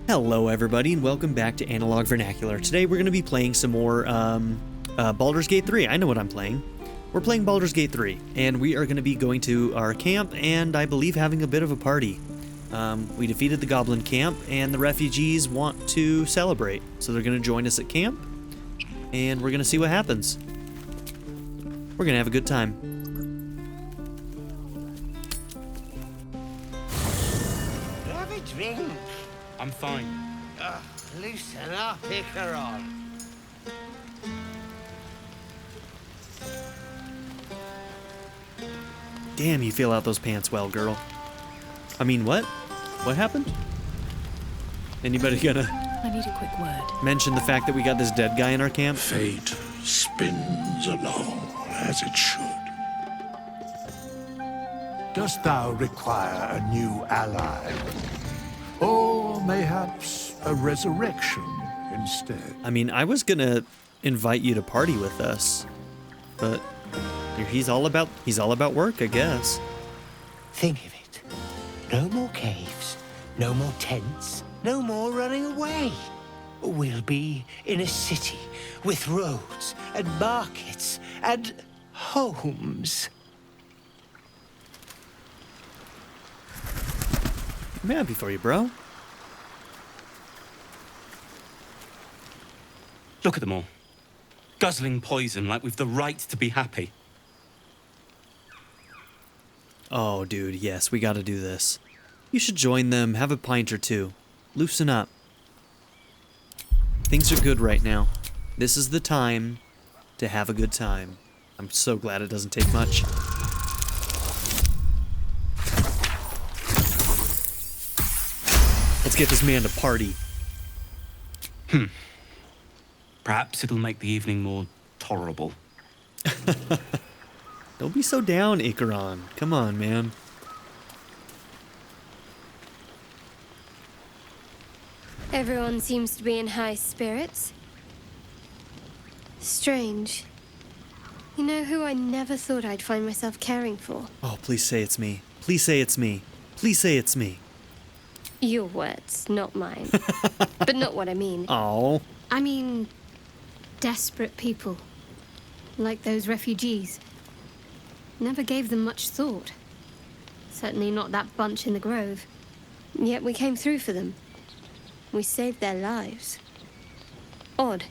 Hello everybody and welcome back to Analog Vernacular. Today we're going to be playing some more Baldur's Gate 3. I know what I'm playing. We're playing Baldur's Gate 3 and we are going to be going to our camp and I believe having a bit of a party. We defeated the goblin camp and the refugees want to celebrate. So they're going to join us at camp and we're going to see what happens. We're going to have a good time. Have a drink. I'm fine. Loosen up, Icaron. Damn, you feel out those pants well, girl. I mean, what? What happened? Anybody gonna I need a quick word. mention the fact that we got this dead guy in our camp? Fate spins along as it should. Dost thou require a new ally? Or mayhaps a resurrection instead? I mean, I was gonna invite you to party with us, but he's all about work, I guess. Think of it. No more caves, no more tents, no more running away. We'll be in a city with roads and markets and homes. I'm happy for you, bro. Look at them all. Guzzling poison like we've the right to be happy. Oh, dude, yes, we gotta do this. You should join them, have a pint or two. Loosen up. Things are good right now. This is the time to have a good time. I'm so glad it doesn't take much. Let's get this man to party. Perhaps it'll make the evening more tolerable. Don't be so down, Icaron. Come on, man. Everyone seems to be in high spirits. Strange. You know who I never thought I'd find myself caring for? Oh, please say it's me. Please say it's me. Please say it's me. Your words, not mine. But not what I mean. Oh. I mean, desperate people. Like those refugees. Never gave them much thought. Certainly not that bunch in the grove. Yet we came through for them. We saved their lives. Odd.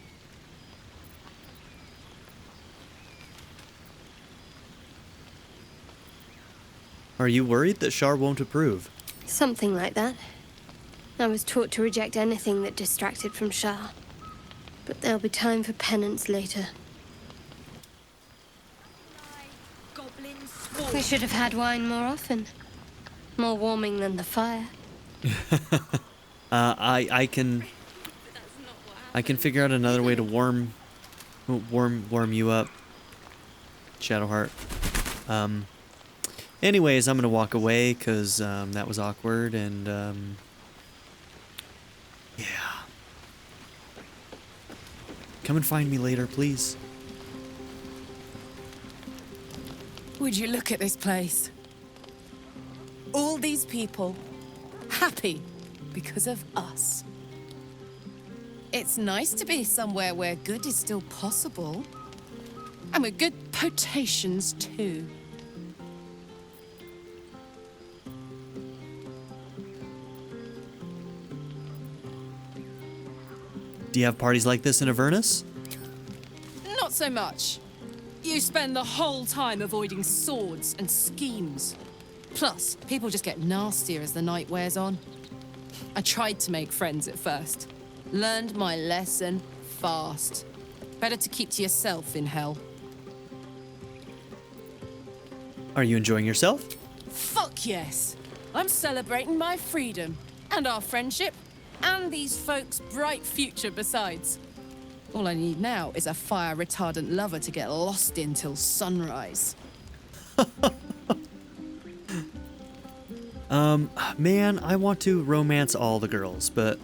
Are you worried that Shar won't approve? Something like that. I was taught to reject anything that distracted from Shar. But there'll be time for penance later. We should have had wine more often. More warming than the fire. I can figure out another way to warm you up, Shadowheart. Anyways, I'm gonna walk away because that was awkward and yeah. Come and find me later, please. Would you look at this place? All these people happy because of us. It's nice to be somewhere where good is still possible. And with good potations too. Do you have parties like this in Avernus? Not so much. You spend the whole time avoiding swords and schemes. Plus, people just get nastier as the night wears on. I tried to make friends at first. Learned my lesson fast. Better to keep to yourself in hell. Are you enjoying yourself? Fuck yes! I'm celebrating my freedom, and our friendship, and these folks' bright future besides. All I need now is a fire-retardant lover to get lost in till sunrise. Man, I want to romance all the girls, but...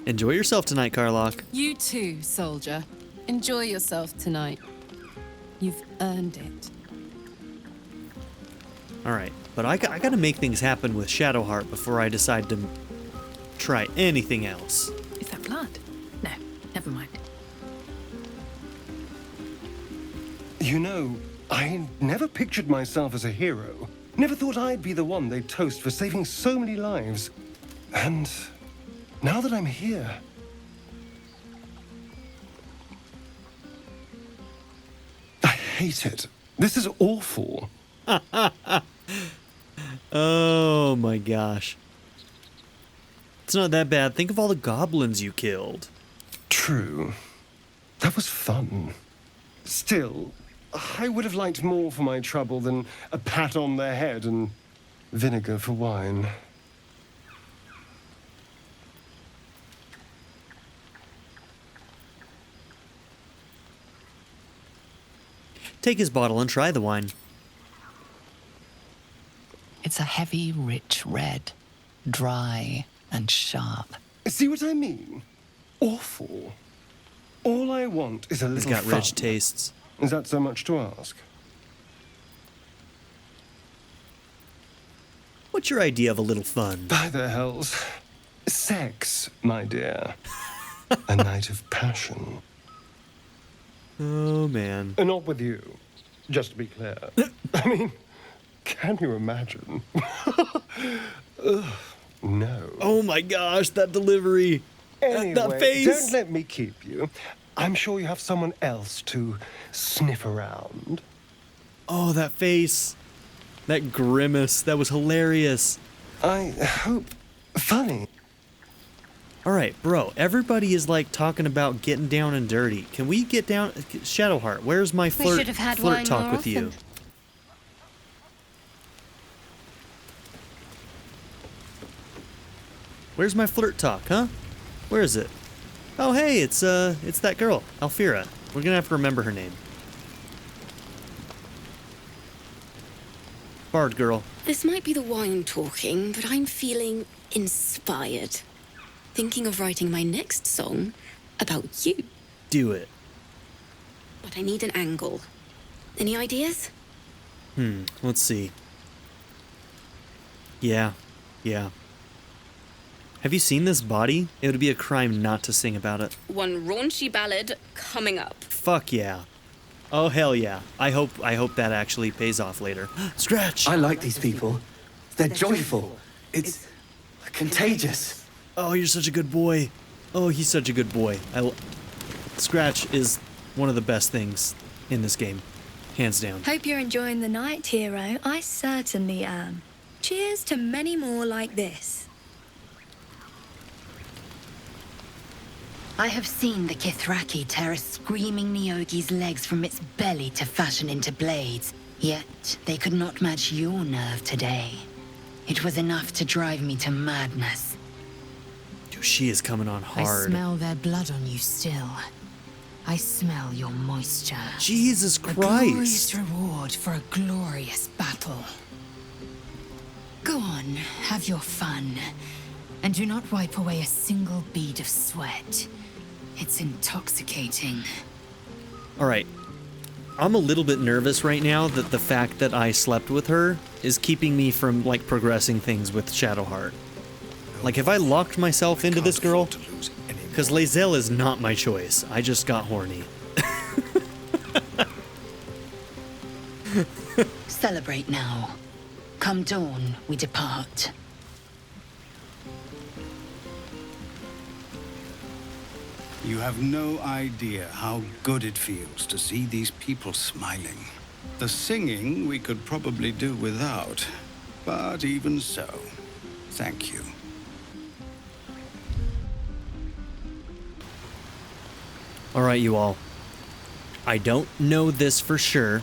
Enjoy yourself tonight, Karlach. You too, soldier. Enjoy yourself tonight. You've earned it. Alright, but I gotta make things happen with Shadowheart before I decide to try anything else. Is that blood? No, never mind. You know, I never pictured myself as a hero. Never thought I'd be the one they'd toast for saving so many lives. And now that I'm here... I hate it. This is awful. Oh my gosh. It's not that bad. Think of all the goblins you killed. True. That was fun. Still, I would have liked more for my trouble than a pat on the head and vinegar for wine. Take his bottle and try the wine. It's a heavy, rich red, dry and sharp. See what I mean? Awful. All I want is a He's little got fun. rich tastes. Is that so much to ask? What's your idea of a little fun? By the hells. Sex, my dear. A night of passion. Oh, man. Not with you, just to be clear. I mean, can you imagine? Ugh, no. Oh my gosh, that delivery. Anyway, that face. don't let me keep you. I'm sure you have someone else to sniff around. Oh, that face. That grimace. That was hilarious. I hope... Funny. All right, bro. Everybody is like talking about getting down and dirty. Can we get down? Shadowheart, where's my We should have had flirt wine talk more with you? often. Where's my flirt talk, huh? Where is it? Oh, hey, it's that girl, Alfira. We're gonna have to remember her name. Bard girl. This might be the wine talking, but I'm feeling inspired. Thinking of writing my next song about you. Do it. But I need an angle. Any ideas? Let's see. Yeah. Have you seen this body? It would be a crime not to sing about it. One raunchy ballad coming up. Fuck yeah. Oh, hell yeah. I hope that actually pays off later. Scratch! I like these people. They're joyful. It's contagious. Oh, you're such a good boy. Oh, he's such a good boy. Scratch is one of the best things in this game. Hands down. Hope you're enjoying the night, hero. I certainly am. Cheers to many more like this. I have seen the Kithraki tear a screaming Neogi's legs from its belly to fashion into blades. Yet they could not match your nerve today. It was enough to drive me to madness. Dude, she is coming on hard. I smell their blood on you still. I smell your moisture. Jesus A Christ. glorious reward for a glorious battle. Go on, have your fun. And do not wipe away a single bead of sweat. It's intoxicating. All right. I'm a little bit nervous right now that the fact that I slept with her is keeping me from, like, progressing things with Shadowheart. Like, if I locked myself into this girl, because Lae'zel is not my choice. I just got horny. Celebrate now. Come dawn, we depart. You have no idea how good it feels to see these people smiling. The singing we could probably do without, but even so, thank you. All right, you all. I don't know this for sure.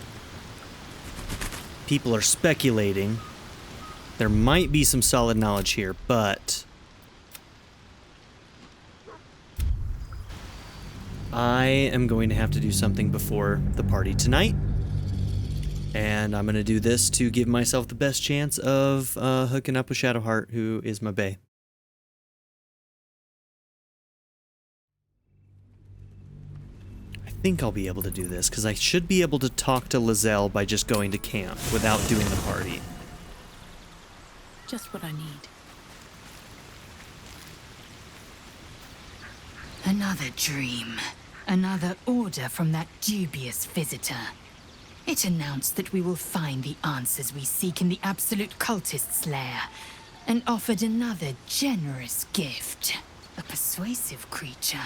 People are speculating. There might be some solid knowledge here, but I am going to have to do something before the party tonight. And I'm going to do this to give myself the best chance of hooking up with Shadowheart, who is my bae. I think I'll be able to do this, because I should be able to talk to Lae'zel by just going to camp without doing the party. Just what I need. Another dream. Another order from that dubious visitor. It announced that we will find the answers we seek in the Absolute Cultist's lair, and offered another generous gift. A persuasive creature.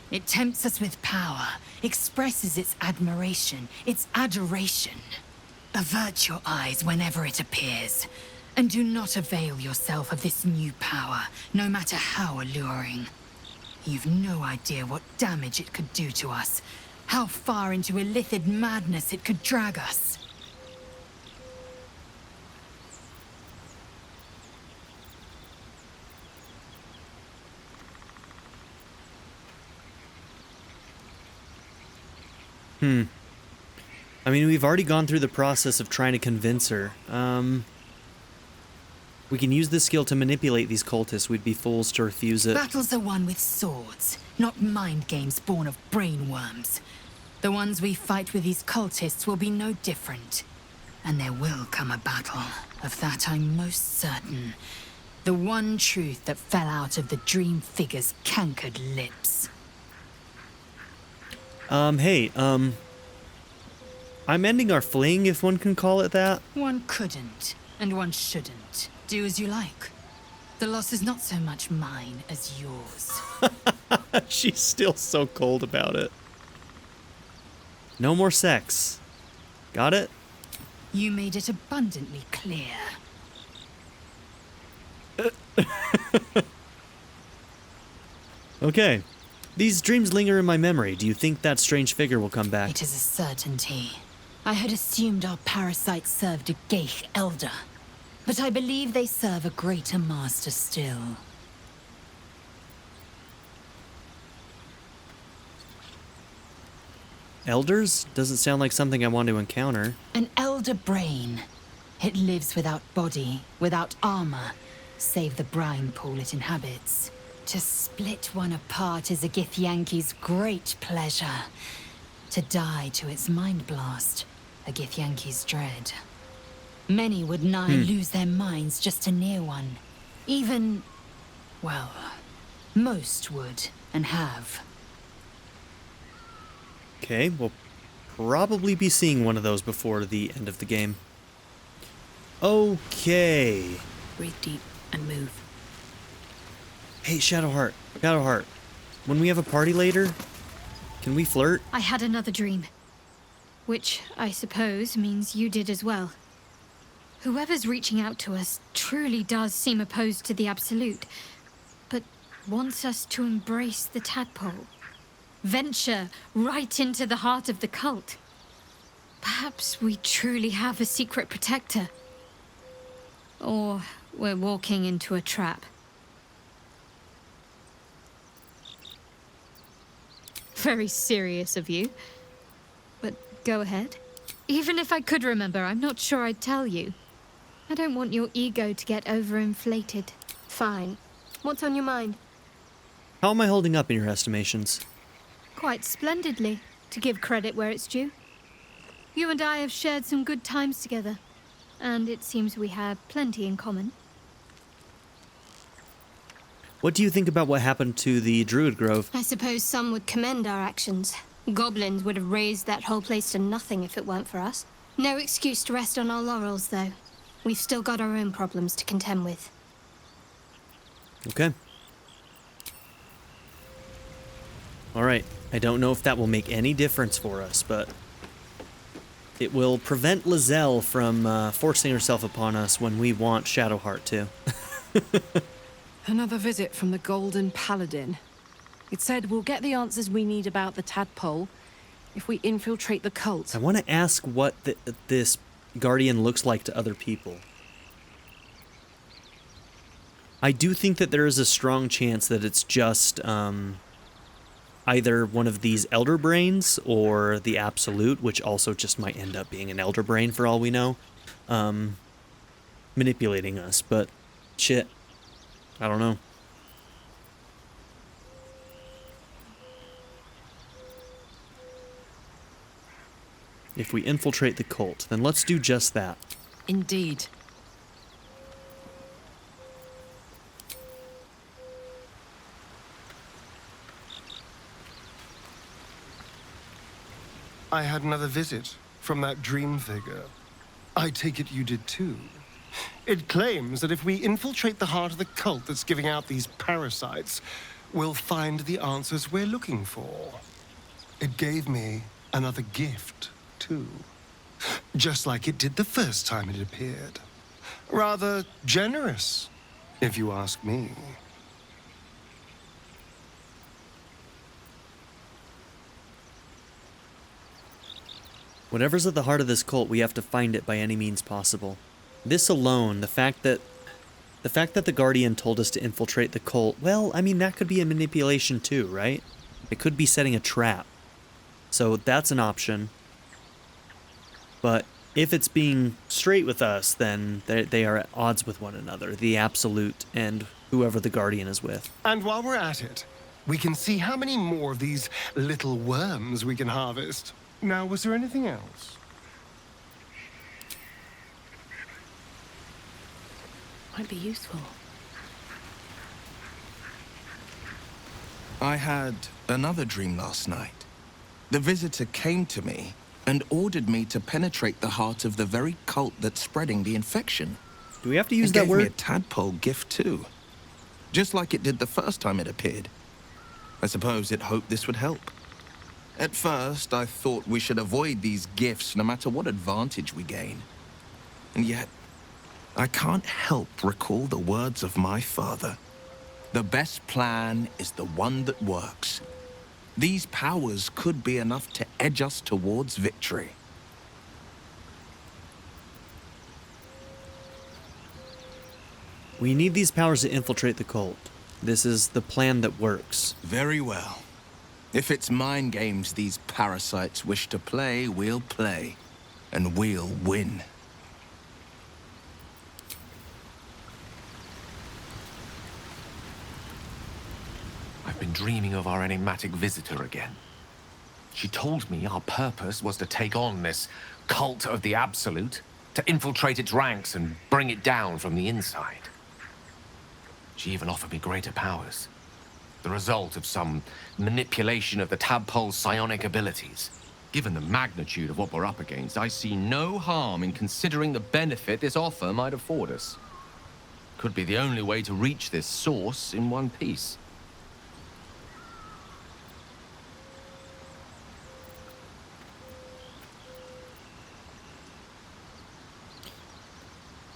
It tempts us with power, expresses its admiration, its adoration. Avert your eyes whenever it appears, and do not avail yourself of this new power, no matter how alluring. You've no idea what damage it could do to us, how far into illithid madness it could drag us. I mean, we've already gone through the process of trying to convince her. We can use this skill to manipulate these cultists. We'd be fools to refuse it. Battles are won with swords, not mind games born of brainworms. The ones we fight with these cultists will be no different. And there will come a battle. Of that I'm most certain. The one truth that fell out of the dream figure's cankered lips. Hey, I'm ending our fling, if one can call it that. One couldn't, and one shouldn't. Do as you like. The loss is not so much mine as yours. She's still so cold about it. No more sex. Got it? You made it abundantly clear. Okay. These dreams linger in my memory. Do you think that strange figure will come back? It is a certainty. I had assumed our parasites served a Geich elder, but I believe they serve a greater master still. Elders? Doesn't sound like something I want to encounter. An elder brain. It lives without body, without armor, save the brine pool it inhabits. To split one apart is a Githyanki's great pleasure. To die to its mind blast, a Githyanki's dread. Many would nigh lose their minds just to near one. Even, well, most would and have. Okay, we'll probably be seeing one of those before the end of the game. Okay. Breathe deep and move. Hey, Shadowheart. Shadowheart. When we have a party later, can we flirt? I had another dream. Which, I suppose, means you did as well. Whoever's reaching out to us truly does seem opposed to the Absolute, but wants us to embrace the tadpole. Venture right into the heart of the cult. Perhaps we truly have a secret protector. Or we're walking into a trap. Very serious of you. But go ahead. Even if I could remember, I'm not sure I'd tell you. I don't want your ego to get overinflated. Fine. What's on your mind? How am I holding up in your estimations? Quite splendidly, to give credit where it's due. You and I have shared some good times together, and it seems we have plenty in common. What do you think about what happened to the Druid Grove? I suppose some would commend our actions. Goblins would have razed that whole place to nothing if it weren't for us. No excuse to rest on our laurels, though. We've still got our own problems to contend with. Okay. Alright, I don't know if that will make any difference for us, but it will prevent Lizelle from forcing herself upon us when we want Shadowheart to. Another visit from the Golden Paladin. It said we'll get the answers we need about the tadpole if we infiltrate the cult. I want to ask what this Guardian looks like to other people. I do think that there is a strong chance that it's just either one of these Elder Brains or the Absolute, which also just might end up being an Elder Brain for all we know, manipulating us, but shit. I don't know. If we infiltrate the cult, then let's do just that. Indeed. I had another visit from that dream figure. I take it you did too. It claims that if we infiltrate the heart of the cult that's giving out these parasites, we'll find the answers we're looking for. It gave me another gift, too. Just like it did the first time it appeared. Rather generous, if you ask me. Whatever's at the heart of this cult, we have to find it by any means possible. This alone, the fact that the Guardian told us to infiltrate the cult, well, I mean, that could be a manipulation too, right? It could be setting a trap. So that's an option. But if it's being straight with us, then they are at odds with one another, the Absolute and whoever the Guardian is with. And while we're at it, we can see how many more of these little worms we can harvest. Now, was there anything else? Might be useful. I had another dream last night. The visitor came to me and ordered me to penetrate the heart of the very cult that's spreading the infection. Do we have to use it that gave word? Me a tadpole gift too, just like it did the first time it appeared. I suppose it hoped this would help. At first, I thought we should avoid these gifts no matter what advantage we gain. And yet, I can't help recall the words of my father. The best plan is the one that works. These powers could be enough to edge us towards victory. We need these powers to infiltrate the cult. This is the plan that works. Very well. If it's mind games these parasites wish to play, we'll play. And we'll win. I've been dreaming of our enigmatic visitor again. She told me our purpose was to take on this cult of the Absolute, to infiltrate its ranks and bring it down from the inside. She even offered me greater powers, the result of some manipulation of the tadpole's psionic abilities. Given the magnitude of what we're up against, I see no harm in considering the benefit this offer might afford us. Could be the only way to reach this source in one piece.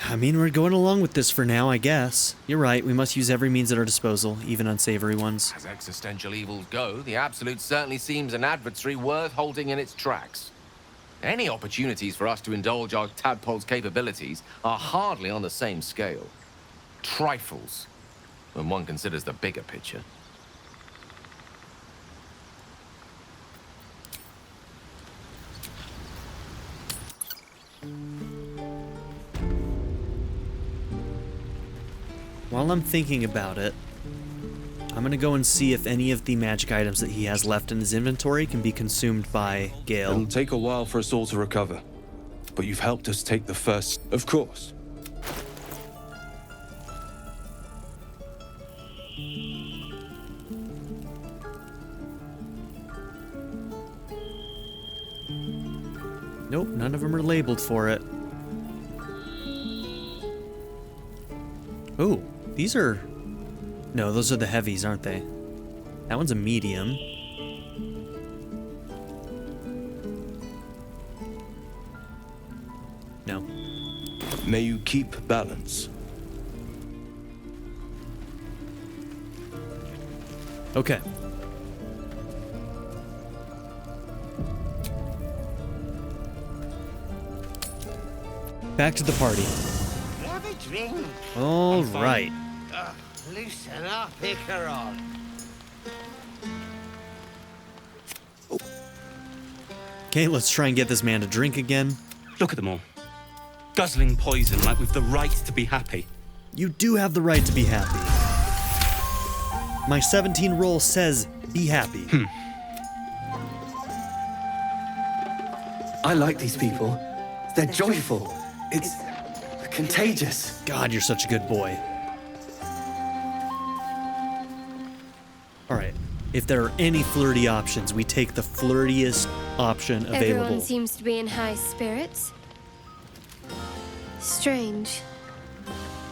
I mean, we're going along with this for now, I guess. You're right, we must use every means at our disposal, even unsavory ones. As existential evils go, the Absolute certainly seems an adversary worth holding in its tracks. Any opportunities for us to indulge our tadpole's capabilities are hardly on the same scale. Trifles, when one considers the bigger picture. While I'm thinking about it, I'm gonna go and see if any of the magic items that he has left in his inventory can be consumed by Gale. It'll take a while for us all to recover, but you've helped us take the first, of course. Nope, none of them are labeled for it. Ooh, these are... No, those are the heavies, aren't they? That one's a medium. No. May you keep balance. Okay. Back to the party. Have a drink. All right. Loosen up, Icaron. Okay, let's try and get this man to drink again. Look at them all. Guzzling poison like we've the right to be happy. You do have the right to be happy. My 17 roll says be happy. I like these people. They're joyful. It's contagious. God, you're such a good boy. All right. if there are any flirty options, we take the flirtiest option available. Everyone seems to be in high spirits. Strange.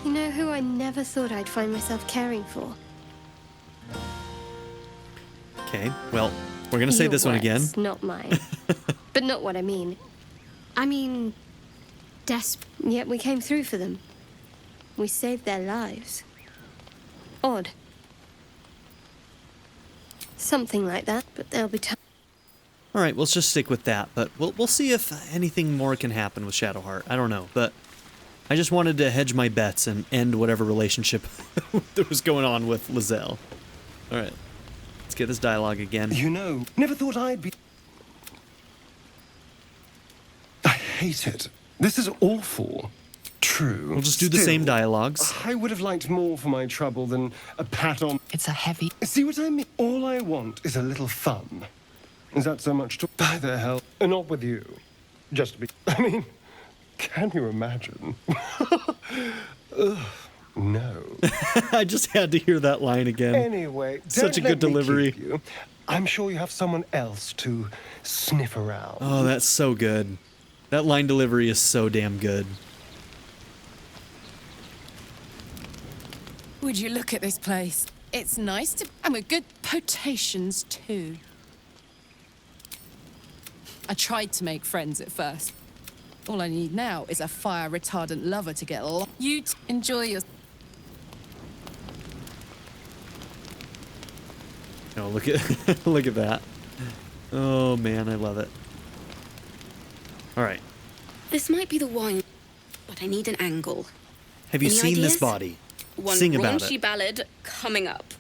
You know who I never thought I'd find myself caring for? Okay, well, we're gonna say this one again. Not mine. But not what I mean. I mean, yet we came through for them. We saved their lives. Odd. Something like that, but there'll be time. All right, let's just stick with that. But we'll see if anything more can happen with Shadowheart. I don't know, but I just wanted to hedge my bets and end whatever relationship that was going on with Lizelle. All right, let's get this dialogue again. You know, never thought I'd be... I hate it. This is awful. True. We'll just do the same dialogues. I would have liked more for my trouble than a pat on... It's a heavy... See what I mean? All I want is a little fun. Is that so much to... By the hell? Not with you. Just to be... I mean, can you imagine? Ugh, no. I just had to hear that line again. Anyway, such a good delivery. I'm sure you have someone else to sniff around. Oh, that's so good. That line delivery is so damn good. Would you look at this place? It's nice to... and with good potations, too. I tried to make friends at first. All I need now is a fire-retardant lover to get along. You enjoy your... Oh, look at look at that. Oh, man, I love it. All right. This might be the wine, but I need an angle. Have you Any seen this ideas? body? One Sing about raunchy it. ballad coming up.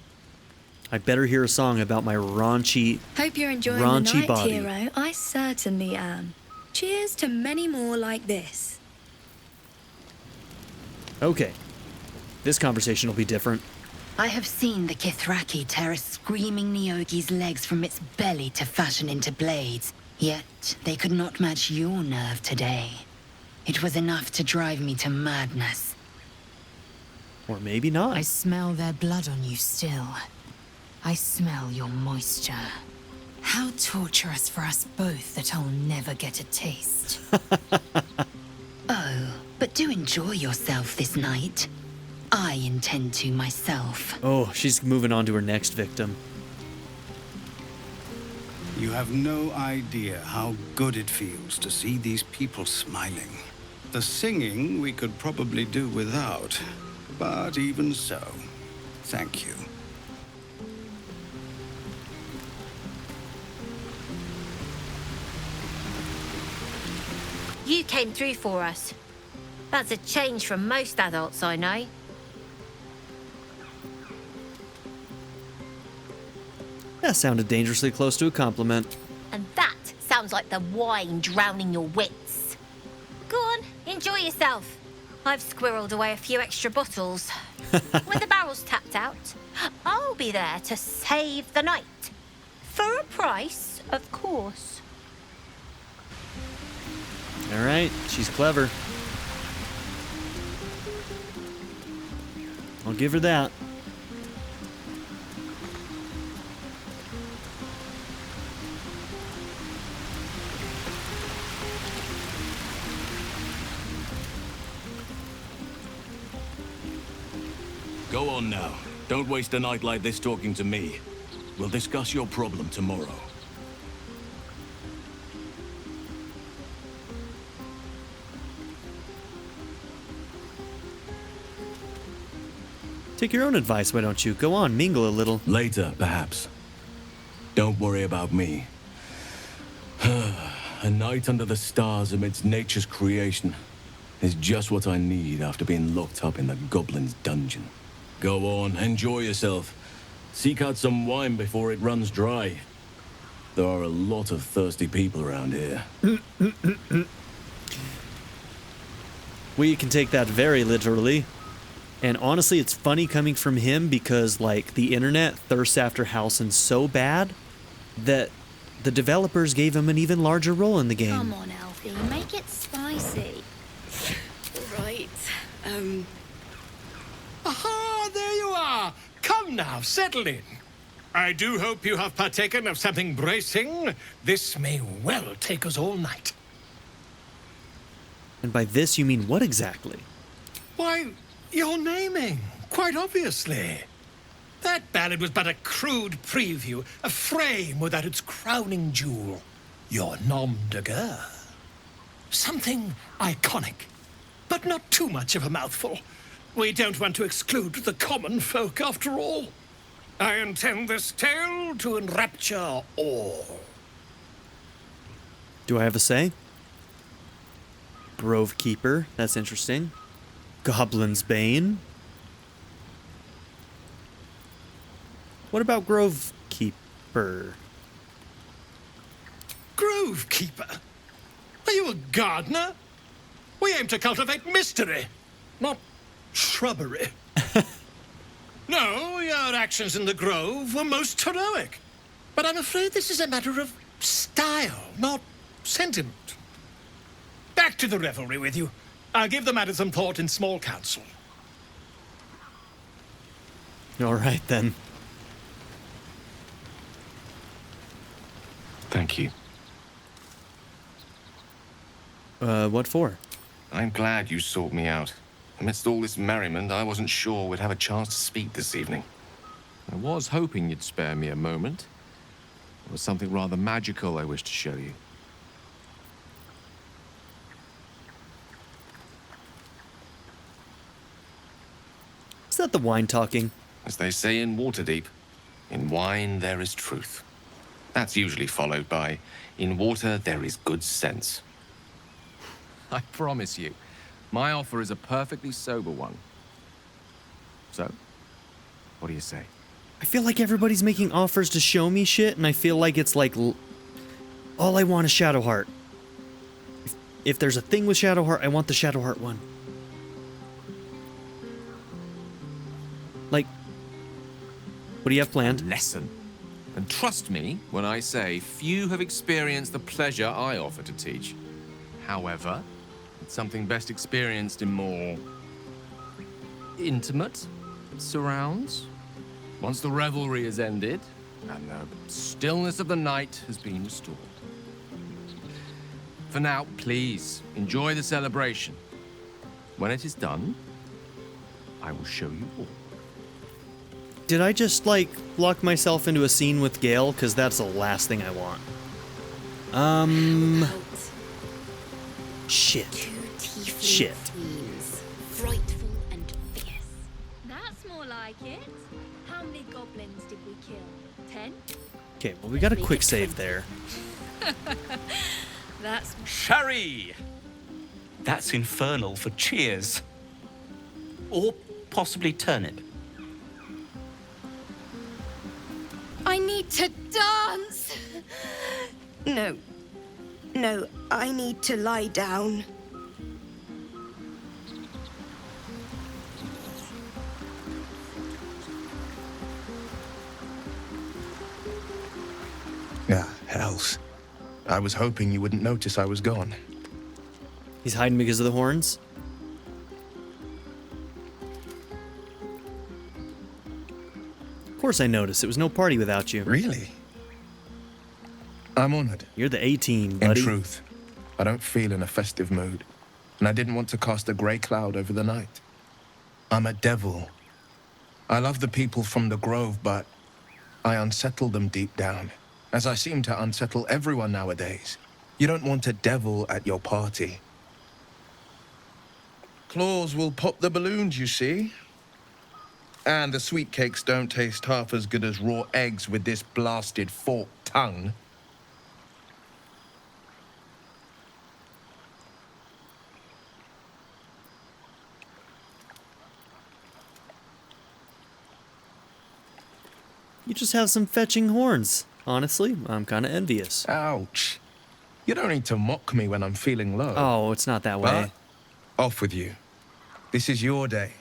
I better hear a song about my raunchy, Hope you're enjoying raunchy the night, body. hero. I certainly am. Cheers to many more like this. Okay. This conversation will be different. I have seen the Kithraki tear a screaming Neogi's legs from its belly to fashion into blades. Yet they could not match your nerve today. It was enough to drive me to madness. Or maybe not. I smell their blood on you still. I smell your moisture. How torturous for us both that I'll never get a taste. Oh, but do enjoy yourself this night. I intend to myself. Oh, she's moving on to her next victim. You have no idea how good it feels to see these people smiling. The singing we could probably do without, but even so, thank you. You came through for us. That's a change from most adults I know. That sounded dangerously close to a compliment. And that sounds like the wine drowning your wits. Go on, enjoy yourself. I've squirreled away a few extra bottles. When the barrel's tapped out, I'll be there to save the night. For a price, of course. All right, she's clever. I'll give her that. Go on now. Don't waste a night like this talking to me. We'll discuss your problem tomorrow. Take your own advice, why don't you? Go on, mingle a little. Later, perhaps. Don't worry about me. A night under the stars amidst nature's creation is just what I need after being locked up in the goblin's dungeon. Go on, enjoy yourself. Seek out some wine before it runs dry. There are a lot of thirsty people around here. We can take that very literally. And honestly, it's funny coming from him because, like, the internet thirsts after Halson so bad that the developers gave him an even larger role in the game. Come on, Alfie, make it spicy. Right. Aha, there you are. Come now, settle in. I do hope you have partaken of something bracing. This may well take us all night. And by this, you mean what exactly? Why, your naming, quite obviously. That ballad was but a crude preview, a frame without its crowning jewel. Your nom de guerre. Something iconic, but not too much of a mouthful. We don't want to exclude the common folk, after all. I intend this tale to enrapture all. Do I have a say? Grove Keeper, that's interesting. Goblin's Bane. What about Grove Keeper? Grove Keeper? Are you a gardener? We aim to cultivate mystery, not shrubbery. No, your actions in the grove were most heroic. But I'm afraid this is a matter of style, not sentiment. Back to the revelry with you. I'll give the matter some thought in small council. All right, then. Thank you. What for? I'm glad you sought me out. Amidst all this merriment, I wasn't sure we'd have a chance to speak this evening. I was hoping you'd spare me a moment. There was something rather magical I wished to show you. Is that the wine talking? As they say in Waterdeep, in wine there is truth. That's usually followed by, in water there is good sense. I promise you, my offer is a perfectly sober one. So, what do you say? I feel like everybody's making offers to show me shit, and I feel like it's like... all I want is Shadowheart. If there's a thing with Shadowheart, I want the Shadowheart one. Like, what do you have planned? Lesson. And trust me when I say few have experienced the pleasure I offer to teach. However, it's something best experienced in more intimate surrounds. Once the revelry is ended and the stillness of the night has been restored. For now, please enjoy the celebration. When it is done, I will show you all. Did I just, like, lock myself into a scene with Gale? Because that's the last thing I want. Shit. Shit. Frightful and fierce. That's more like it. How many goblins did we kill? 10? Okay, well, we got a quick save there. That's... Sherry! That's infernal for cheers. Or possibly turnip. I need to dance! No. No, I need to lie down. Ah, hells. I was hoping you wouldn't notice I was gone. He's hiding because of the horns? Of course I noticed. It was no party without you. Really? I'm honored. You're the A-team, buddy. In truth, I don't feel in a festive mood, and I didn't want to cast a grey cloud over the night. I'm a devil. I love the people from the Grove, but I unsettle them deep down, as I seem to unsettle everyone nowadays. You don't want a devil at your party. Claws will pop the balloons, you see. And the sweet cakes don't taste half as good as raw eggs with this blasted forked tongue. You just have some fetching horns. Honestly, I'm kind of envious. Ouch. You don't need to mock me when I'm feeling low. Oh, it's not that way. But off with you. This is your day.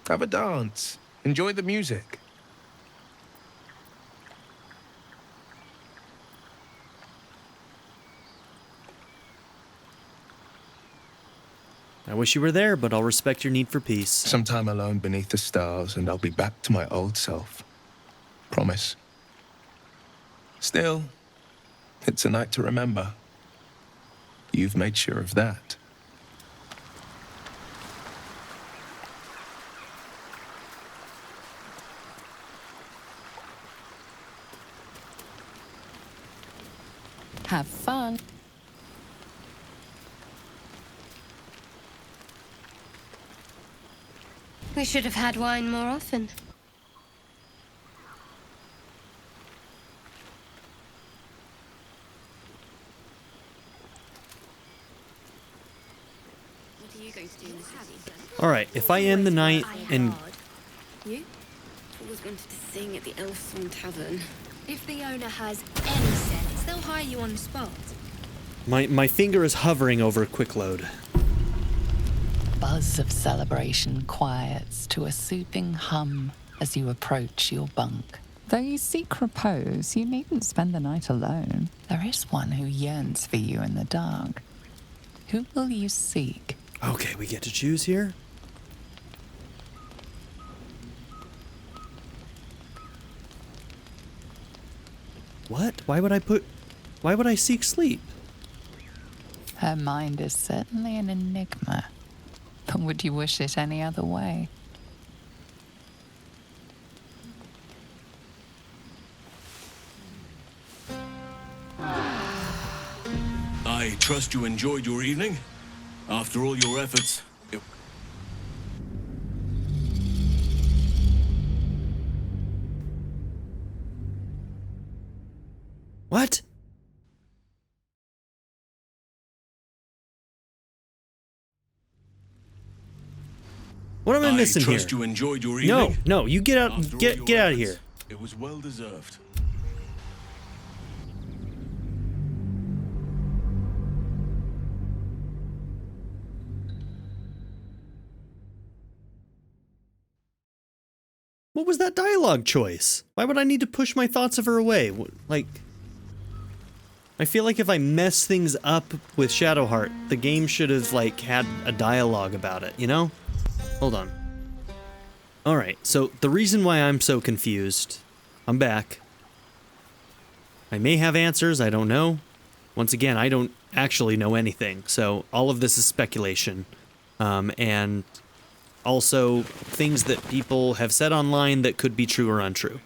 Have a dance. Enjoy the music. I wish you were there, but I'll respect your need for peace. Some time alone beneath the stars, and I'll be back to my old self. Promise. Still, it's a night to remember. You've made sure of that. Have fun. We should have had wine more often. What are you going to do in the city? All right, if I end the night and You? Always wanted to sing at the Elf Song Tavern. If the owner has any sense, they'll hire you on the spot. my finger is hovering over quick load. Buzz of celebration quiets to a soothing hum as you approach your bunk. Though you seek repose, you needn't spend the night alone. There is one who yearns for you in the dark. Who will you seek? Okay, we get to choose here. What? Why would I seek sleep? Her mind is certainly an enigma. But would you wish it any other way? I trust you enjoyed your evening. After all your efforts, What? What am I missing here? I trust you enjoyed your evening. No, you get out, get out of here. It was well deserved. What was that dialogue choice? Why would I need to push my thoughts of her away? Like, I feel like if I mess things up with Shadowheart, the game should have, like, had a dialogue about it, you know? Hold on. Alright, so the reason why I'm so confused, I'm back. I may have answers, I don't know. Once again, I don't actually know anything, so all of this is speculation. And also things that people have said online that could be true or untrue.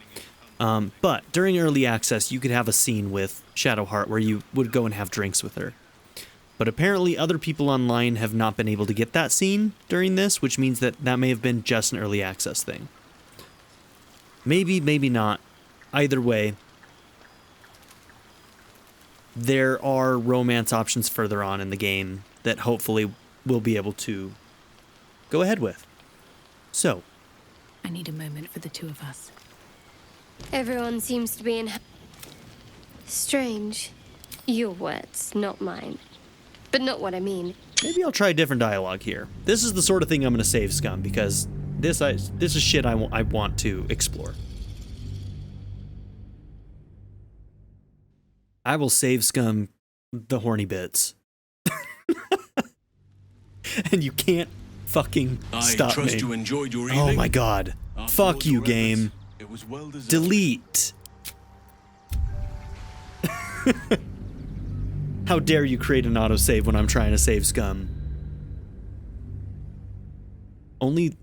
But during early access, you could have a scene with Shadowheart where you would go and have drinks with her. But apparently other people online have not been able to get that scene during this, which means that that may have been just an early access thing. Maybe, maybe not. Either way, there are romance options further on in the game that hopefully we'll be able to go ahead with. So, I need a moment for the two of us. Everyone seems to be in... Strange. Your words, not mine. But not what I mean. Maybe I'll try a different dialogue here. This is the sort of thing I'm going to save Scum, because this is shit I want to explore. I will save Scum the horny bits. And you can't fucking stop me. I trust you enjoyed your evening. Oh my god. Fuck you, game. It was well deserved. Delete. How dare you create an autosave when I'm trying to save Scum? Only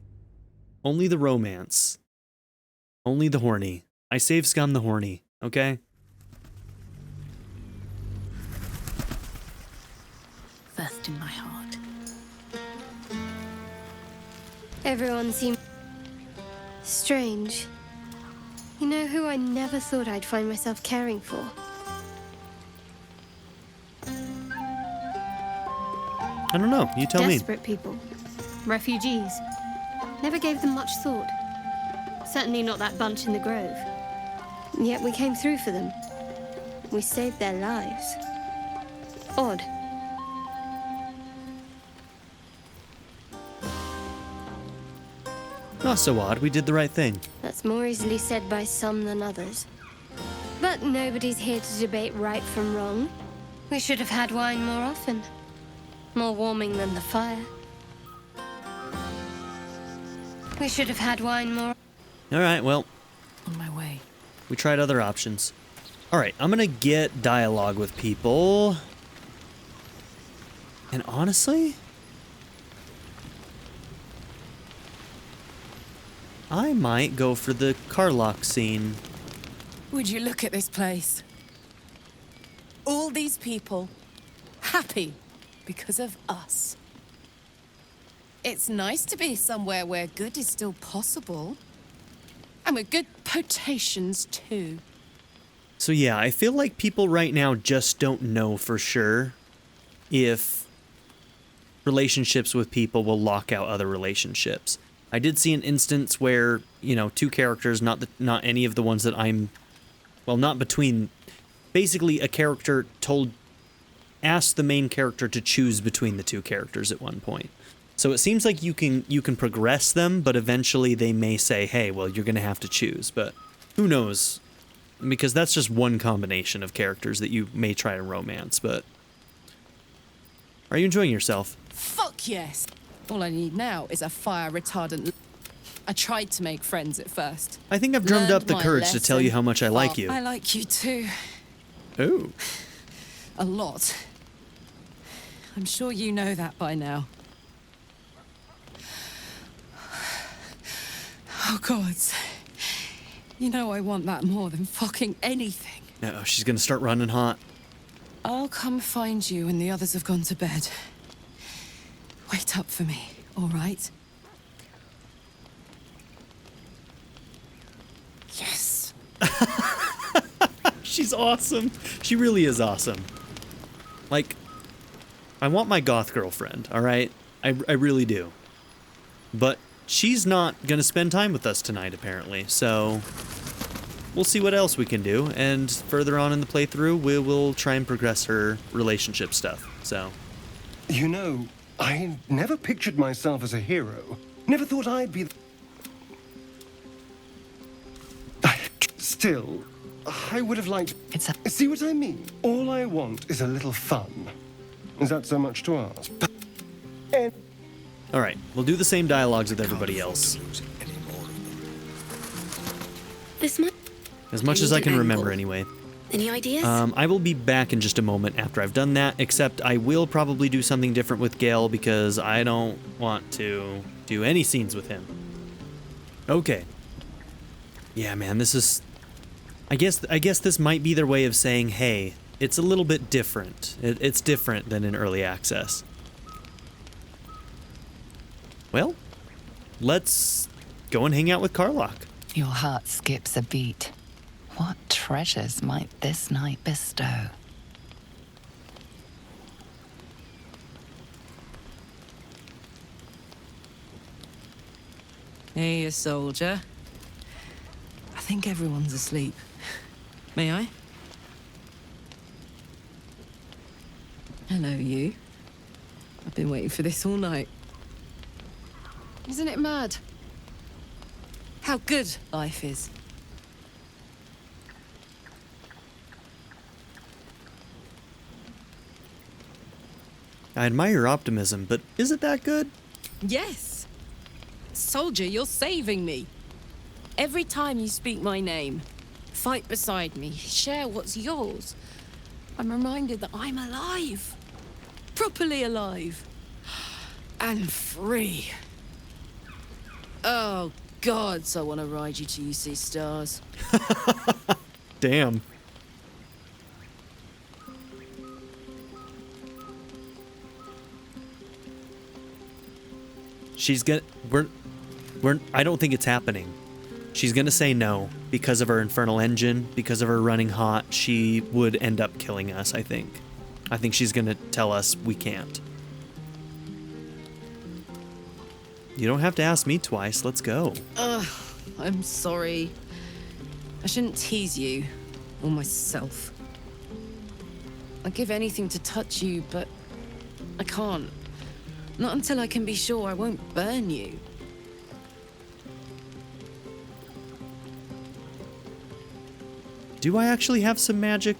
the romance. Only the horny. I save Scum the horny, okay? First in my heart. Everyone seems... strange. You know who I never thought I'd find myself caring for? I don't know. You tell me. Desperate people. Refugees. Never gave them much thought. Certainly not that bunch in the grove. Yet we came through for them. We saved their lives. Odd. Not so odd. We did the right thing. That's more easily said by some than others. But nobody's here to debate right from wrong. We should have had wine more often. More warming than the fire. We should have had wine more... Alright, well. On my way. We tried other options. All right, I'm gonna get dialogue with people. And honestly, I might go for the Carlock scene. Would you look at this place? All these people happy because of us. It's nice to be somewhere where good is still possible. And with good potations too. So yeah, I feel like people right now just don't know for sure if relationships with people will lock out other relationships. I did see an instance where, you know, two characters, not any of the ones that I'm, well, not between, basically a character asked the main character to choose between the two characters at one point. So it seems like you can progress them, but eventually they may say, hey, well, you're going to have to choose. But who knows? Because that's just one combination of characters that you may try to romance. But are you enjoying yourself? Fuck yes! All I need now is a fire retardant. I tried to make friends at first. I think I've drummed up the courage to tell you how much I like you. I like you too. Oh. A lot. I'm sure you know that by now. Oh, gods. You know I want that more than fucking anything. Uh-oh, she's gonna start running hot. I'll come find you when the others have gone to bed. Wait up for me, all right? Yes. She's awesome. She really is awesome. Like, I want my goth girlfriend, all right? I really do. But she's not gonna spend time with us tonight, apparently, so we'll see what else we can do, and further on in the playthrough, we will try and progress her relationship stuff, so. You know, I never pictured myself as a hero. Never thought I'd be... Still, I would have liked... See what I mean? All I want is a little fun. Is that so much to ask? All right, we'll do the same dialogues with everybody else. This might... As much as I can remember, anyway. Any ideas? I will be back in just a moment after I've done that, except I will probably do something different with Gale because I don't want to do any scenes with him. Okay. Yeah, man, this is... I guess this might be their way of saying, hey, it's a little bit different. It's different than in early access. Well, let's go and hang out with Carlock. Your heart skips a beat. What treasures might this night bestow? Hey, soldier. I think everyone's asleep. May I? Hello, you. I've been waiting for this all night. Isn't it mad? How good life is. I admire your optimism, but is it that good? Yes. Soldier, you're saving me. Every time you speak my name, fight beside me, share what's yours, I'm reminded that I'm alive. Properly alive. And free. Oh, gods, I want to ride you till you see stars. Damn. She's gonna... I don't think it's happening. She's gonna say no because of her infernal engine, because of her running hot. She would end up killing us, I think. I think she's gonna tell us we can't. You don't have to ask me twice. Let's go. Ugh, I'm sorry. I shouldn't tease you, or myself. I'd give anything to touch you, but I can't. Not until I can be sure I won't burn you. Do I actually have some magic?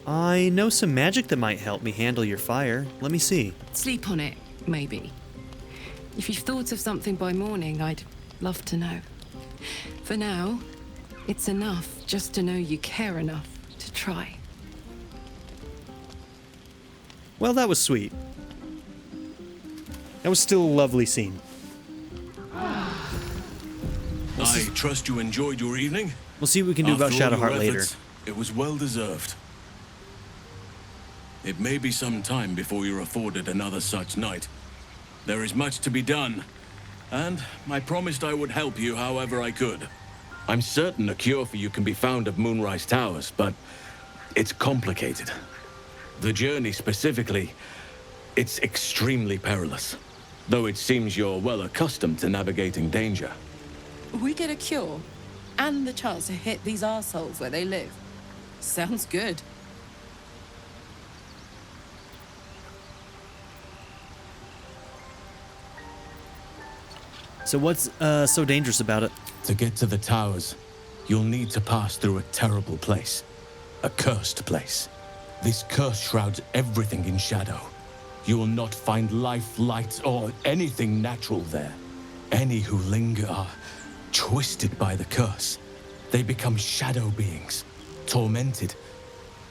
I know some magic that might help me handle your fire. Let me see. Sleep on it, maybe. If you've thought of something by morning, I'd love to know. For now, It's enough just to know you care enough to try. Well, that was sweet. That was still a lovely scene. I trust you enjoyed your evening. We'll see what we can do about After all your Shadowheart later. efforts, it was well deserved. It may be some time before you're afforded another such night. There is much to be done, and I promised I would help you however I could. I'm certain a cure for you can be found at Moonrise Towers, but it's complicated. The journey specifically, it's extremely perilous, though it seems you're well accustomed to navigating danger. We get a cure and the chance to hit these arseholes where they live. Sounds good. So what's so dangerous about it? To get to the towers, you'll need to pass through a terrible place. A cursed place. This curse shrouds everything in shadow. You will not find life, light, or anything natural there. Any who linger are twisted by the curse. They become shadow beings, tormented,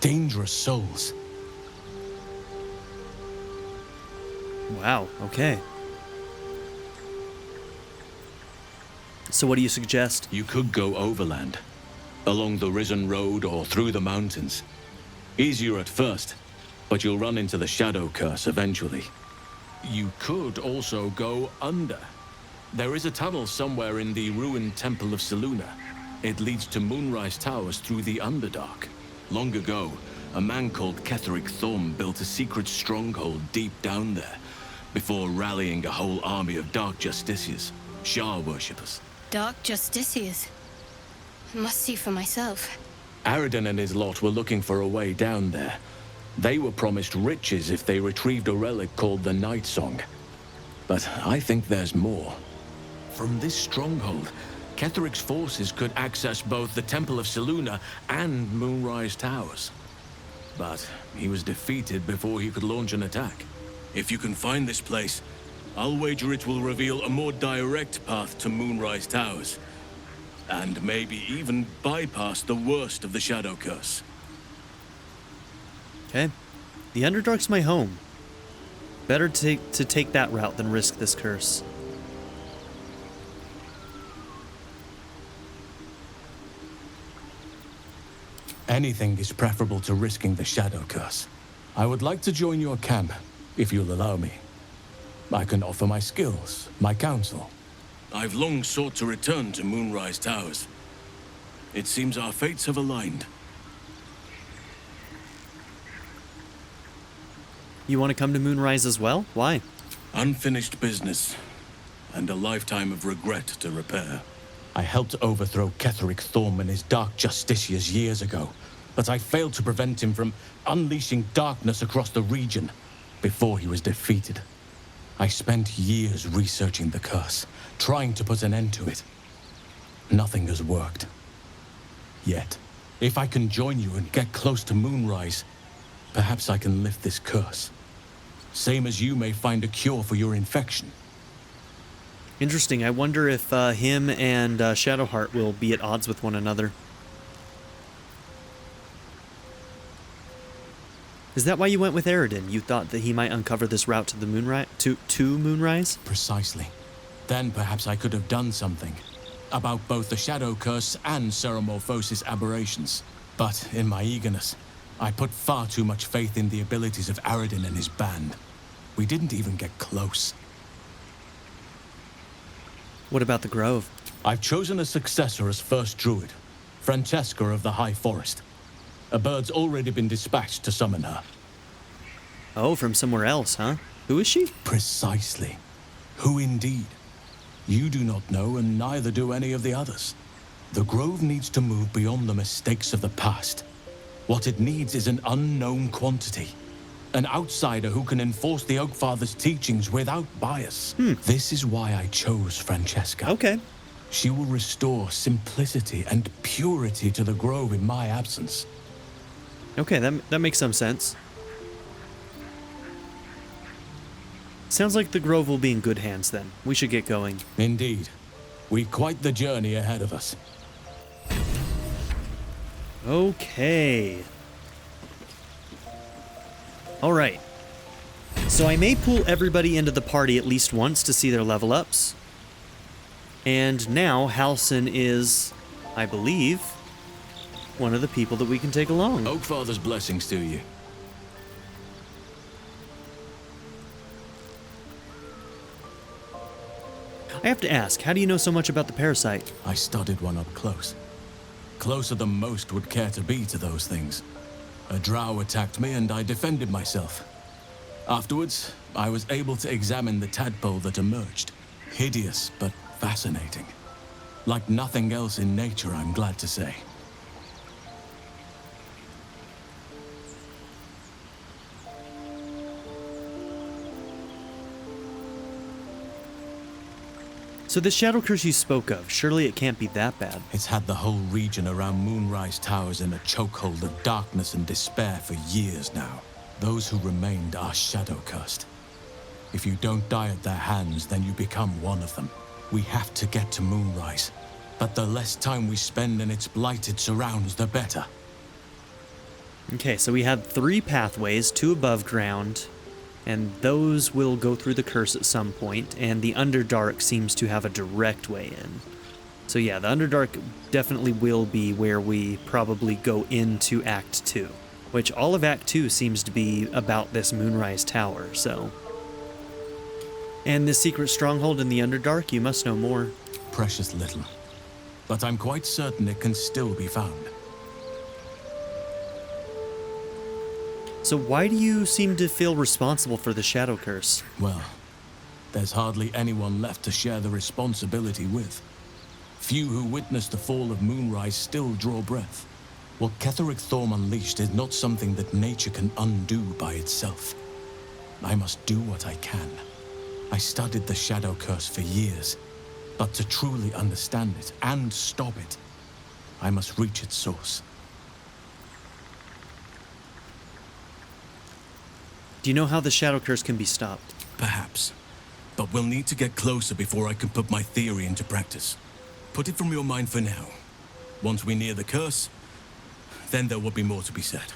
dangerous souls. Wow, okay. So what do you suggest? You could go overland, along the Risen Road or through the mountains. Easier at first, but you'll run into the shadow curse eventually. You could also go under. There is a tunnel somewhere in the ruined Temple of Selûne. It leads to Moonrise Towers through the Underdark. Long ago, a man called Ketheric Thorm built a secret stronghold deep down there, before rallying a whole army of Dark Justiciars, Shah worshippers. Dark Justiciars. Must see for myself. Aradin and his lot were looking for a way down there. They were promised riches if they retrieved a relic called the Night Song. But I think there's more. From this stronghold, Ketheric's forces could access both the Temple of Selûne and Moonrise Towers. But he was defeated before he could launch an attack. If you can find this place, I'll wager it will reveal a more direct path to Moonrise Towers. And maybe even bypass the worst of the Shadow Curse. Okay. The Underdark's my home. Better to take that route than risk this curse. Anything is preferable to risking the Shadow Curse. I would like to join your camp, if you'll allow me. I can offer my skills, my counsel. I've long sought to return to Moonrise Towers. It seems our fates have aligned. You want to come to Moonrise as well? Why? Unfinished business, and a lifetime of regret to repair. I helped overthrow Ketheric Thorm and his Dark Justiciars years ago, but I failed to prevent him from unleashing darkness across the region before he was defeated. I spent years researching the curse, trying to put an end to it. Nothing has worked. Yet, if I can join you and get close to Moonrise, perhaps I can lift this curse. Same as you may find a cure for your infection. Interesting. I wonder if him and Shadowheart will be at odds with one another. Is that why you went with Aradin? You thought that he might uncover this route to the Moonrise? To Moonrise? Precisely. Then perhaps I could have done something about both the Shadow Curse and Ceramorphosis aberrations. But in my eagerness, I put far too much faith in the abilities of Aradin and his band. We didn't even get close. What about the Grove? I've chosen a successor as first druid, Francesca of the High Forest. A bird's already been dispatched to summon her. Oh, from somewhere else, huh? Who is she? Precisely. Who indeed? You do not know, and neither do any of the others. The Grove needs to move beyond the mistakes of the past. What it needs is an unknown quantity. An outsider who can enforce the Oakfather's teachings without bias. This is why I chose Francesca. Okay. She will restore simplicity and purity to the Grove in my absence. Okay, that makes some sense. Sounds like the Grove will be in good hands then. We should get going. Indeed. We've quite the journey ahead of us. Okay. All right. So I may pull everybody into the party at least once to see their level ups. And now Halson is, I believe, one of the people that we can take along. Oakfather's blessings to you. I have to ask, how do you know so much about the parasite? I studied one up close. Closer than most would care to be to those things. A drow attacked me and I defended myself. Afterwards, I was able to examine the tadpole that emerged. Hideous, but fascinating. Like nothing else in nature, I'm glad to say. So the shadow curse you spoke of, surely it can't be that bad. It's had the whole region around Moonrise Towers in a chokehold of darkness and despair for years now. Those who remained are shadow cursed. If you don't die at their hands, then you become one of them. We have to get to Moonrise, but the less time we spend in its blighted surrounds, the better. Okay, so we had 3 pathways, 2 above ground, and those will go through the curse at some point, and the Underdark seems to have a direct way in. So yeah, the Underdark definitely will be where we probably go into Act 2, which all of Act 2 seems to be about this Moonrise Tower, so... And this secret stronghold in the Underdark, you must know more. Precious little, but I'm quite certain it can still be found. So why do you seem to feel responsible for the shadow curse? Well, there's hardly anyone left to share the responsibility with. Few who witnessed the fall of Moonrise still draw breath. What Ketheric Thorm unleashed is not something that nature can undo by itself. I must do what I can. I studied the shadow curse for years, but to truly understand it and stop it, I must reach its source. Do you know how the shadow curse can be stopped? Perhaps. But we'll need to get closer before I can put my theory into practice. Put it from your mind for now. Once we near the curse, then there will be more to be said.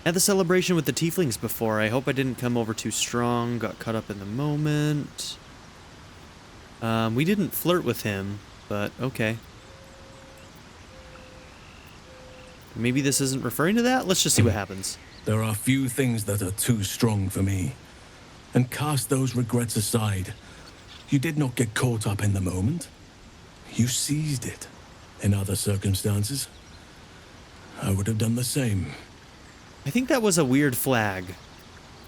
At the celebration with the tieflings before, I hope I didn't come over too strong, got caught up in the moment. We didn't flirt with him, but okay. Maybe this isn't referring to that? Let's just see what happens. There are few things that are too strong for me. And cast those regrets aside. You did not get caught up in the moment. You seized it. In other circumstances, I would have done the same. I think that was a weird flag.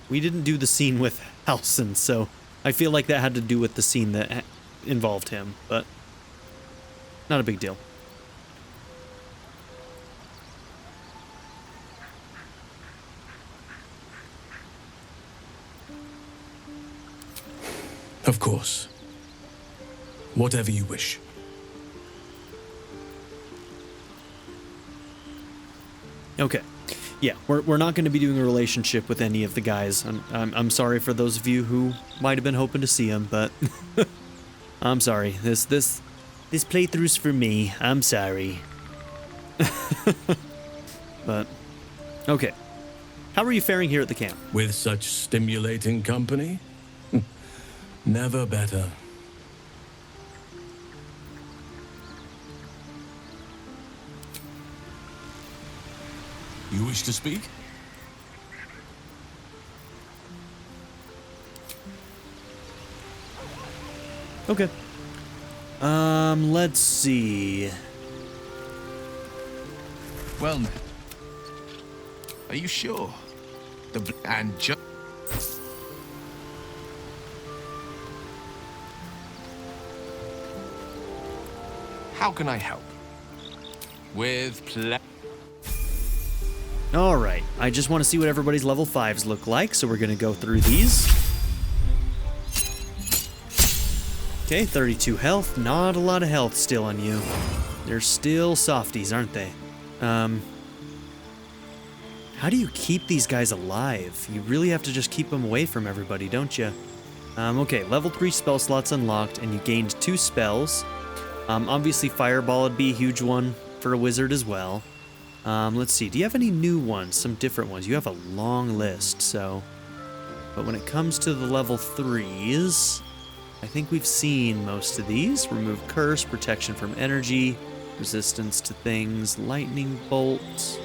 We didn't do the scene with Halson, so I feel like that had to do with the scene that involved him, but not a big deal. Of course. Whatever you wish. Okay. Yeah, we're not going to be doing a relationship with any of the guys. I'm sorry for those of you who might have been hoping to see them, but I'm sorry. This playthrough's for me. I'm sorry. But okay. How are you faring here at the camp? With such stimulating company? Never better. You wish to speak? Okay. Let's see. Well, are you sure? And just... How can I help? With All right. I just want to see what everybody's level 5s look like, so we're going to go through these. Okay, 32 health. Not a lot of health still on you. They're still softies, aren't they? How do you keep these guys alive? You really have to just keep them away from everybody, don't you? Okay, level 3 spell slots unlocked, and you gained 2 spells. Obviously, Fireball would be a huge one for a wizard as well. Let's see, do you have any new ones? Some different ones? You have a long list, so... But when it comes to the level 3s, I think we've seen most of these. Remove Curse, Protection from Energy, Resistance to Things, Lightning Bolt...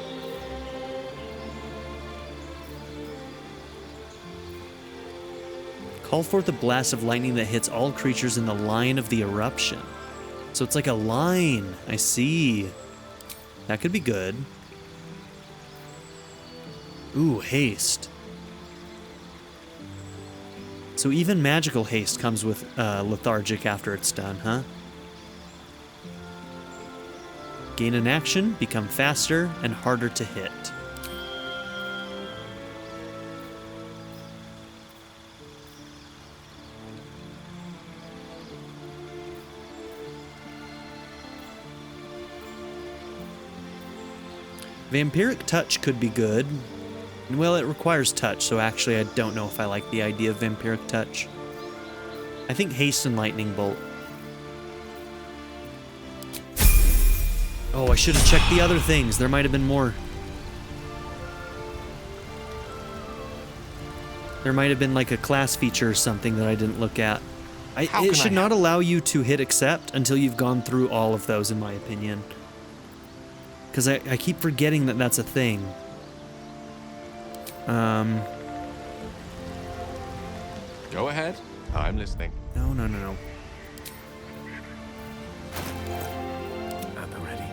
Call forth a blast of lightning that hits all creatures in the line of the eruption. So it's like a line. I see. That could be good. Ooh, haste. So even magical haste comes with lethargic after it's done, huh? Gain an action, become faster, and harder to hit. Vampiric Touch could be good. Well, it requires touch, so actually I don't know if I like the idea of Vampiric Touch. I think Haste and Lightning Bolt. Oh, I should have checked the other things. There might have been more. There might have been like a class feature or something that I didn't look at. It should not allow you to hit accept until you've gone through all of those, in my opinion. Because I keep forgetting that that's a thing. Go ahead. I'm listening. No. At the ready.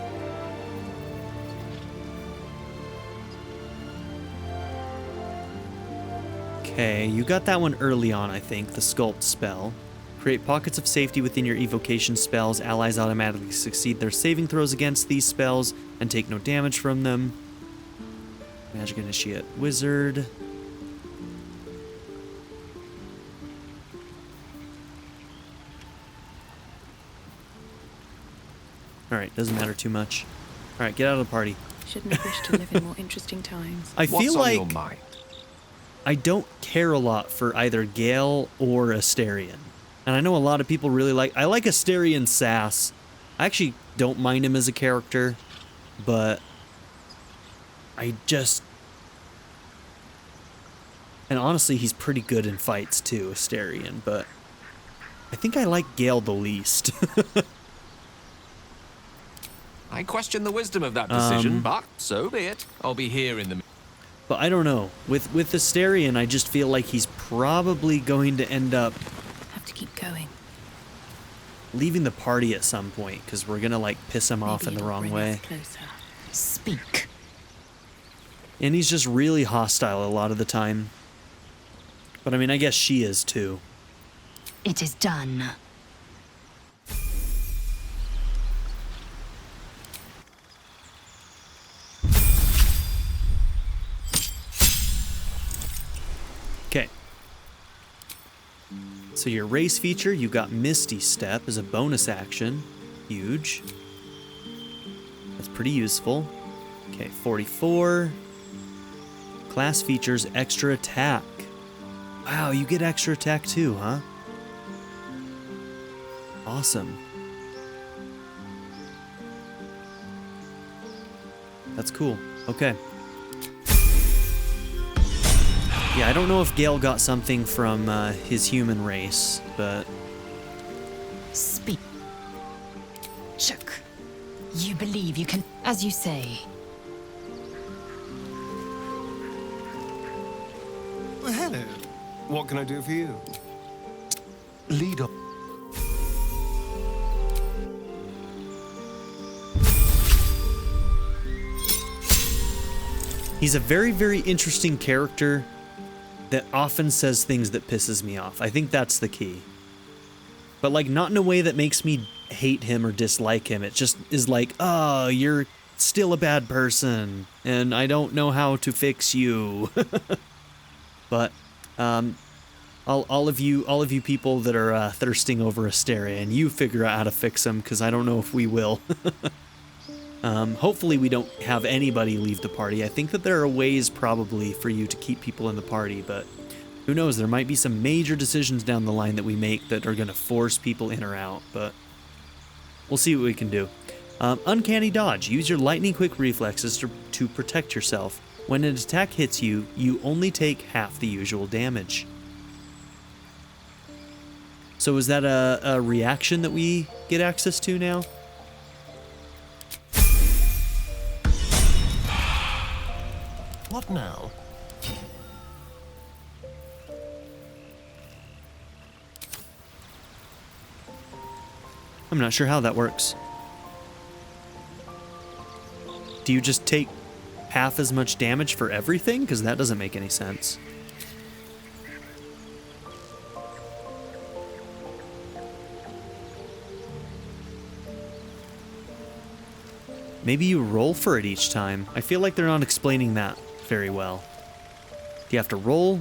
Okay, you got that one early on, I think, the Sculpt spell. Create pockets of safety within your evocation spells. Allies automatically succeed their saving throws against these spells and take no damage from them. Magic Initiate Wizard. Alright, doesn't matter too much. Alright, get out of the party. Shouldn't have wished to live in more interesting times. I feel What's like on your mind? I don't care a lot for either Gale or Asterion. And I know a lot of people really like... I like Asterion Sass. I actually don't mind him as a character, but I just... And honestly, he's pretty good in fights too, Asterion, but I think I like Gale the least. I question the wisdom of that decision, but so be it. I'll be here in the... But I don't know. With Asterion, I just feel like he's probably going to end up... Have to keep going. Leaving the party at some point, because we're gonna like piss him off in the wrong way. Speak. And he's just really hostile a lot of the time. But I mean, I guess she is too. It is done. Okay. So your race feature, you got Misty Step as a bonus action. Huge. That's pretty useful. Okay, 44. Class features extra attack. Wow, you get extra attack too, huh? Awesome. That's cool. Okay. Yeah, I don't know if Gale got something from his human race, but... Speak. Shook. You believe you can, as you say. Well, hello. What can I do for you? Lead on. He's a very, very interesting character that often says things that pisses me off. I think that's the key. But like, not in a way that makes me hate him or dislike him. It just is like, oh, you're still a bad person, and I don't know how to fix you. But all of you people that are thirsting over Asterion, you figure out how to fix him, because I don't know if we will. Hopefully we don't have anybody leave the party. I think that there are ways probably for you to keep people in the party, but Who knows, there might be some major decisions down the line that we make that are going to force people in or out, but we'll see what we can do. Uncanny dodge. Use your lightning quick reflexes to protect yourself. When an attack hits you, you only take half the usual damage. So is that a reaction that we get access to now? What now? I'm not sure how that works. Do you just take half as much damage for everything? Because that doesn't make any sense. Maybe you roll for it each time. I feel like they're not explaining that very well. Do you have to roll?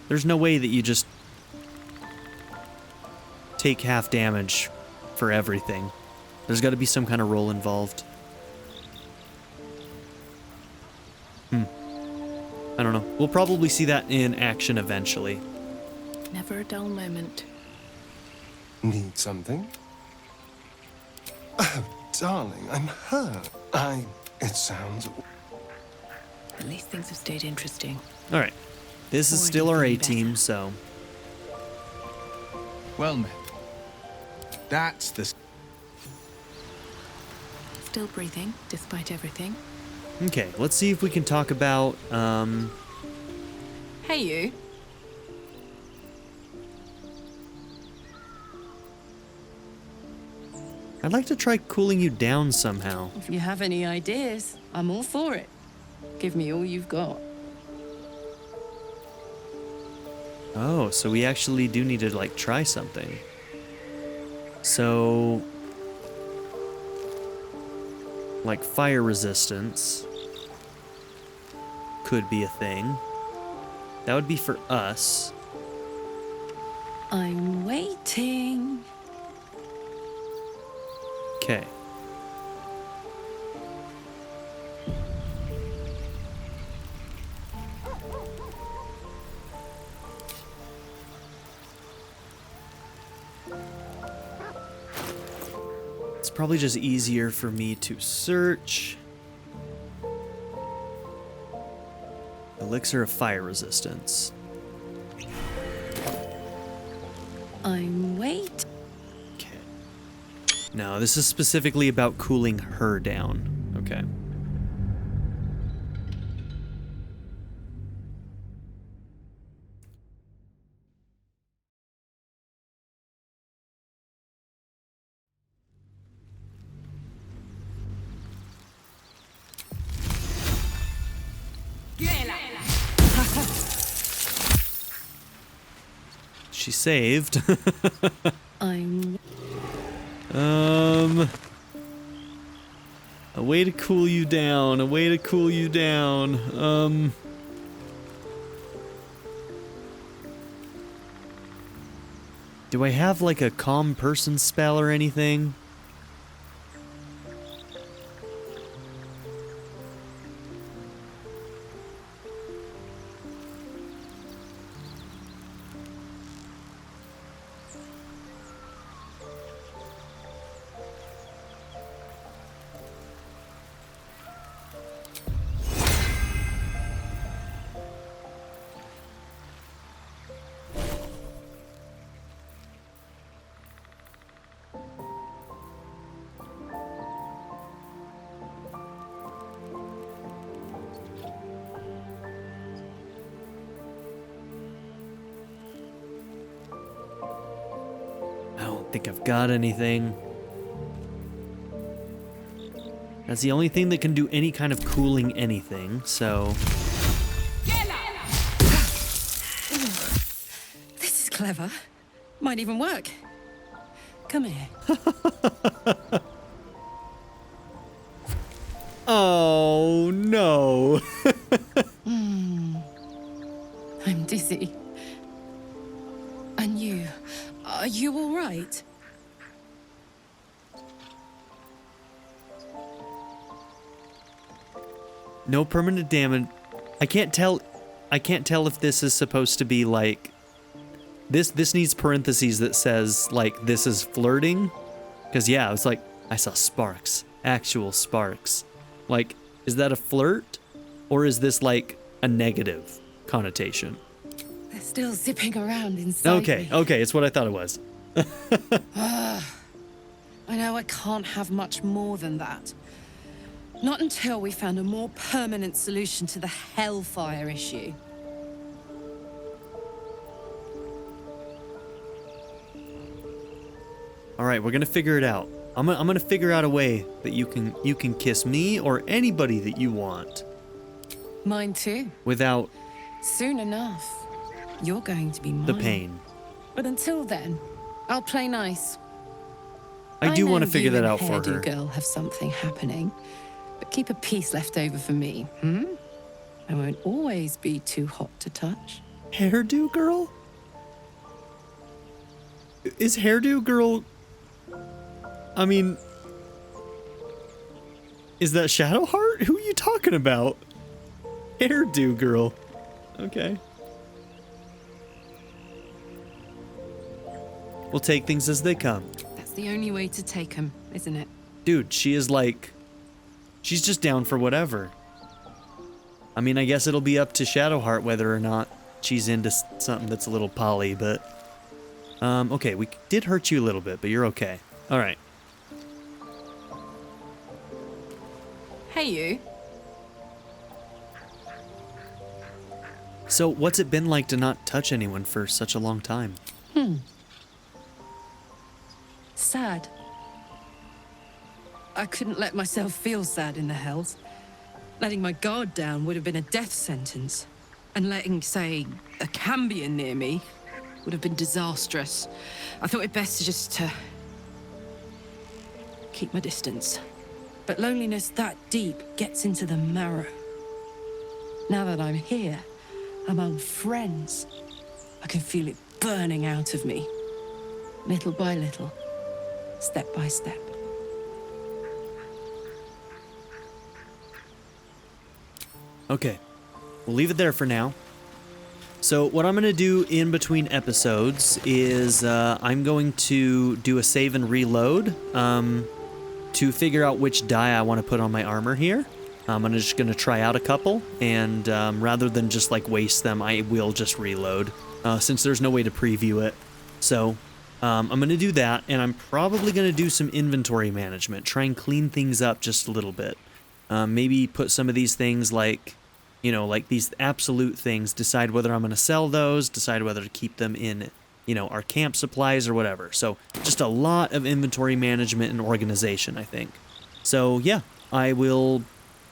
There's no way that you just take half damage for everything. There's got to be some kind of roll involved. I don't know. We'll probably see that in action eventually. Never a dull moment. Need something? Oh, darling, I'm hurt. It sounds... At least things have stayed interesting. Alright. This is still our A-team, so... Well met. That's the... Still breathing, despite everything. Okay, let's see if we can talk about, Hey, you. I'd like to try cooling you down somehow. If you have any ideas, I'm all for it. Give me all you've got. Oh, so we actually do need to, like, try something. So... like, fire resistance could be a thing. That would be for us. I'm waiting. Okay. It's probably just easier for me to search. Elixir of fire resistance. I'm waiting. No, this is specifically about cooling her down. Okay. She saved. I'm... A way to cool you down. A way to cool you down. Do I have like a calm person spell or anything? I don't think I've got anything. That's the only thing that can do any kind of cooling anything, so... This is clever. Might even work. Come here. Oh, no. I'm dizzy. And you? Are you all right? No permanent damage. I can't tell I can't tell if this is supposed to be like, this needs parentheses that says like this is flirting, because yeah, it's like I saw sparks, actual sparks. Like, is that a flirt, or is this like a negative connotation? They're still zipping around inside me. Okay, it's what I thought it was. I know I can't have much more than that. Not until we found a more permanent solution to the Hellfire issue. All right, we're gonna figure it out. I'm gonna figure out a way that you can kiss me or anybody that you want. Mine too. Without soon enough, you're going to be mine. The pain. But until then, I'll play nice. I do want to figure that out for for her. her. Girl have something happening, but keep a piece left over for me. I won't always be too hot to touch. Hairdo girl? Is hairdo girl? I mean, is that Shadowheart? Who are you talking about? Hairdo girl. Okay. We'll take things as they come. That's the only way to take them, isn't it? Dude, she is like, she's just down for whatever. I mean, I guess it'll be up to Shadowheart whether or not she's into something that's a little poly, but okay, we did hurt you a little bit, but you're okay. All right. Hey, you. So, what's it been like to not touch anyone for such a long time? Sad. I couldn't let myself feel sad in the Hells. Letting my guard down would have been a death sentence. And letting, say, a Cambion near me would have been disastrous. I thought it best to just keep my distance. But loneliness that deep gets into the marrow. Now that I'm here, among friends, I can feel it burning out of me. Little by little, step by step. Okay, we'll leave it there for now. So what I'm going to do in between episodes is I'm going to do a save and reload to figure out which die I want to put on my armor here. I'm just going to try out a couple, and rather than just like waste them, I will just reload since there's no way to preview it. So I'm going to do that, and I'm probably going to do some inventory management, try and clean things up just a little bit. Maybe put some of these things like, you know, like these absolute things, decide whether I'm going to sell those, decide whether to keep them in, you know, our camp supplies or whatever. So just a lot of inventory management and organization, I think. So yeah, I will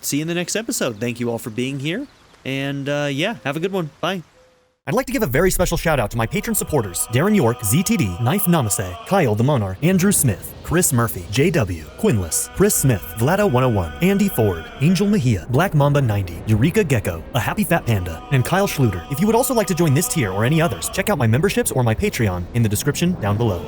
see you in the next episode. Thank you all for being here. And yeah, have a good one. Bye. I'd like to give a very special shout out to my patron supporters, Darren York, ZTD, Knife Namaste, Kyle the Monarch, Andrew Smith, Chris Murphy, JW, Quinless, Chris Smith, Vlado101, Andy Ford, Angel Mejia, Black Mamba 90, Eureka Gecko, A Happy Fat Panda, and Kyle Schluter. If you would also like to join this tier or any others, check out my memberships or my Patreon in the description down below.